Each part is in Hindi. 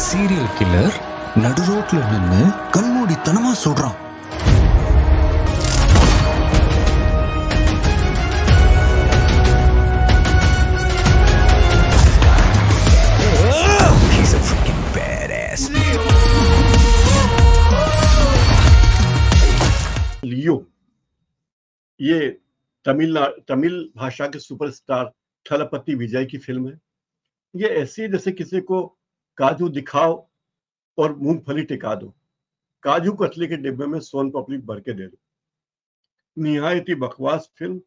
சீரியல் கில்லர் நடு ரோட்ல நின்னு கண்மூடித்தனமா சொல்றான். He's a freaking badass. लियो ये तमिल भाषा के सुपरस्टार थलपति विजय की फिल्म है। ये ऐसी जैसे किसी को काजू दिखाओ और मूंगफली टिका दो, काजू कतली के डिब्बे में सोन पापड़ी भर के दे दो। निहायत ही बकवास फिल्म।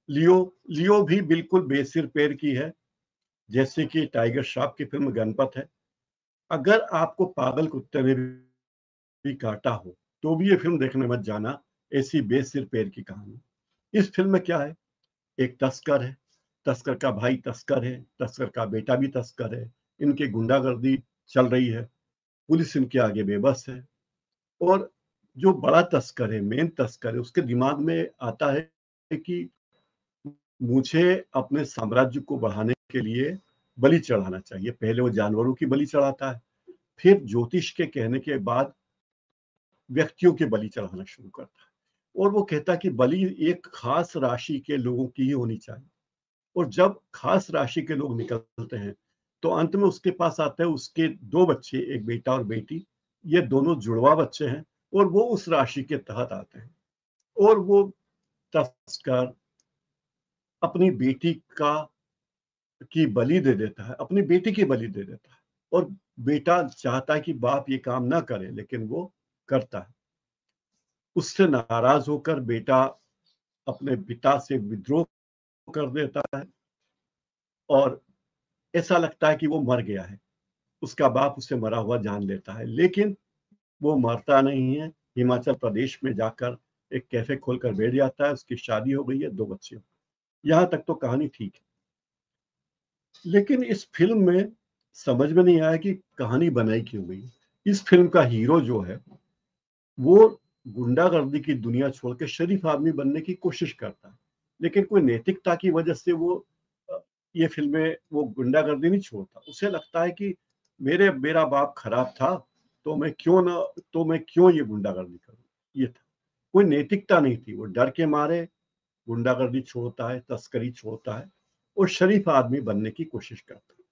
लियो भी बिल्कुल बेसिर पैर की है, जैसे कि टाइगर श्रॉफ की फिल्म गणपत है। अगर आपको पागल कुत्ते ने भी काटा हो तो भी ये फिल्म देखने मत जाना, ऐसी बेसिर पैर की कहानी। इस फिल्म में क्या है, एक तस्कर है, तस्कर का भाई तस्कर है, तस्कर का बेटा भी तस्कर है, इनकी गुंडागर्दी चल रही है, पुलिस इनके आगे बेबस है। और जो बड़ा तस्कर है, मेन तस्कर है, उसके दिमाग में आता है कि मुझे अपने साम्राज्य को बढ़ाने के लिए बलि चढ़ाना चाहिए। पहले वो जानवरों की बलि चढ़ाता है, फिर ज्योतिष के कहने के बाद व्यक्तियों की बलि चढ़ाना शुरू करता है। और वो कहता है कि बलि एक खास राशि के लोगों की ही होनी चाहिए। और जब खास राशि के लोग निकलते हैं तो अंत में उसके पास आता है उसके 2 बच्चे, एक बेटा और बेटी। ये दोनों जुड़वा बच्चे हैं और वो उस राशि के तहत आते हैं। और वो तस्कर अपनी बेटी की बलि दे देता है, अपनी बेटी की बलि दे देता है। और बेटा चाहता है कि बाप ये काम ना करे, लेकिन वो करता है। उससे नाराज होकर बेटा अपने पिता से विद्रोह कर देता है और ऐसा लगता है कि वो मर गया है। उसका बाप उसे मरा हुआ जान लेता है, लेकिन वो मरता नहीं है। हिमाचल प्रदेश में जाकर एक कैफे खोलकर बैठ जाता है। उसकी शादी हो गई है, 2 बच्चे। यहाँ तक तो कहानी ठीक है, लेकिन इस फिल्म में समझ में नहीं आया कि कहानी बनाई क्यों गई। इस फिल्म का हीरो जो है वो गुंडागर्दी की दुनिया छोड़ के शरीफ आदमी बनने की कोशिश करता है, लेकिन कोई नैतिकता की वजह से वो ये फिल्में वो गुंडागर्दी नहीं छोड़ता। उसे लगता है कि मेरा बाप खराब था तो मैं क्यों ये गुंडागर्दी करूं। ये था, कोई नैतिकता नहीं थी। वो डर के मारे गुंडागर्दी छोड़ता है, तस्करी छोड़ता है और शरीफ आदमी बनने की कोशिश करता है।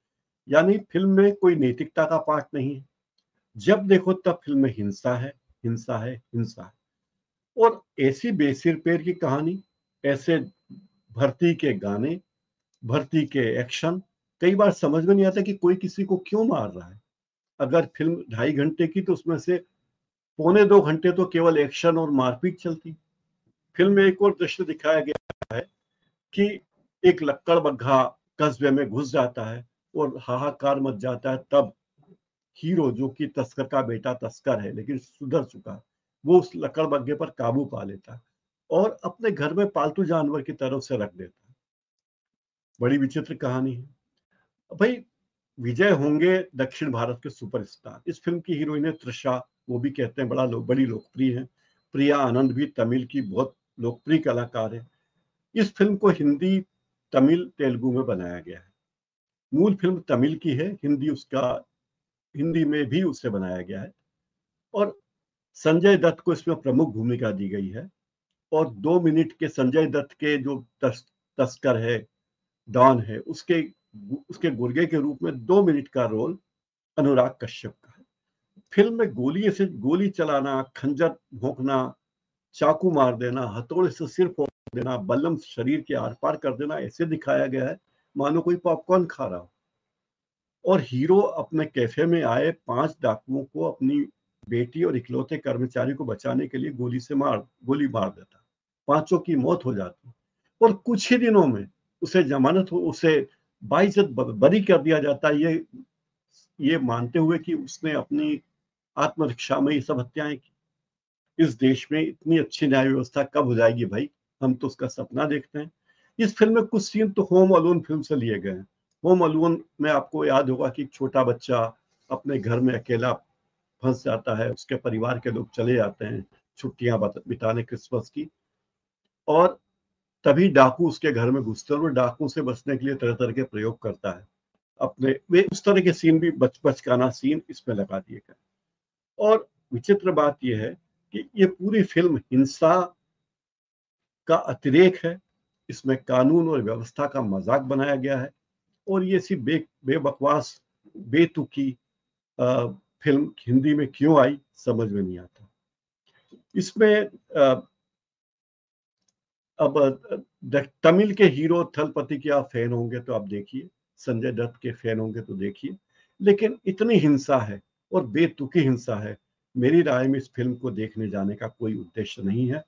यानी फिल्म में कोई नैतिकता का पाठ नहीं है। जब देखो तब फिल्म में हिंसा है, हिंसा है, हिंसा है। और ऐसी बेसिर पैर की कहानी, ऐसे भर्ती के गाने, भर्ती के एक्शन, कई बार समझ में नहीं आता कि कोई किसी को क्यों मार रहा है। अगर फिल्म 2.5 घंटे की तो उसमें से पौने 2 घंटे तो केवल एक्शन और मारपीट चलती। फिल्म में एक और दृश्य दिखाया गया है कि एक लक्कड़ बग्घा कस्बे में घुस जाता है और हाहाकार मच जाता है। तब हीरो, जो कि तस्कर का बेटा तस्कर है लेकिन सुधर चुका है, वो उस लक्कड़ बग्घे पर काबू पा लेता है और अपने घर में पालतू जानवर की तरह से रख देता है। बड़ी विचित्र कहानी है भाई। विजय होंगे दक्षिण भारत के सुपरस्टार। इस फिल्म की हीरोइन है तृषा, वो भी कहते हैं बड़ी लोकप्रिय है। प्रिया आनंद भी तमिल की बहुत लोकप्रिय कलाकार है। इस फिल्म को हिंदी, तमिल, तेलुगु में बनाया गया है। मूल फिल्म तमिल की है, हिंदी में भी उसे बनाया गया है। और संजय दत्त को इसमें प्रमुख भूमिका दी गई है। और 2 मिनट के संजय दत्त के जो तस्कर है, डॉन है, उसके गुर्गे के रूप में 2 मिनट का रोल अनुराग कश्यप का है। फिल्म में गोली चलाना, खंजर भोंकना, चाकू मार देना, हथौड़े से सिर फोड़ देना, बल्लम शरीर के आर पार कर देना, ऐसे दिखाया गया है मानो कोई पॉपकॉर्न खा रहा हो। और हीरो अपने कैफे में आए 5 डाकुओं को अपनी बेटी और इकलौते कर्मचारी को बचाने के लिए गोली मार देता। 5 की मौत हो जाती और कुछ ही दिनों में उसे बाइज्जत बरी कर दिया जाता है, ये मानते हुए कि उसने अपनी आत्मरक्षा में ये सब हत्याएं की। इस देश में इतनी अच्छी न्याय व्यवस्था कब हो जाएगी भाई, हम तो उसका सपना देखते हैं। इस फिल्म में कुछ सीन तो होम अलोन फिल्म से लिए गए हैं। होम अलोन में आपको याद होगा कि छोटा बच्चा अपने घर में अकेला फंस जाता है, उसके परिवार के लोग चले जाते हैं छुट्टियां बिताने क्रिसमस की, और तभी डाकू उसके घर में घुसते हैं और वो डाकू से बचने के लिए तरह तरह के प्रयोग करता है। अपने वे उस तरह के सीन भी बचकाना सीन इसमें लगा दिए गए। और विचित्र बात यह है कि ये पूरी फिल्म हिंसा का अतिरेक है, इसमें कानून और व्यवस्था का मजाक बनाया गया है, और ये सिर्फ बेबकवास बेतुकी फिल्म हिंदी में क्यों आई समझ में नहीं आता। इसमें अब तमिल के हीरो थलपति के आप फैन होंगे तो आप देखिए, संजय दत्त के फैन होंगे तो देखिए, लेकिन इतनी हिंसा है और बेतुकी हिंसा है, मेरी राय में इस फिल्म को देखने जाने का कोई उद्देश्य नहीं है।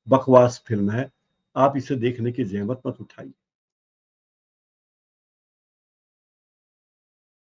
बकवास फिल्म है, आप इसे देखने की जहमत मत उठाइए।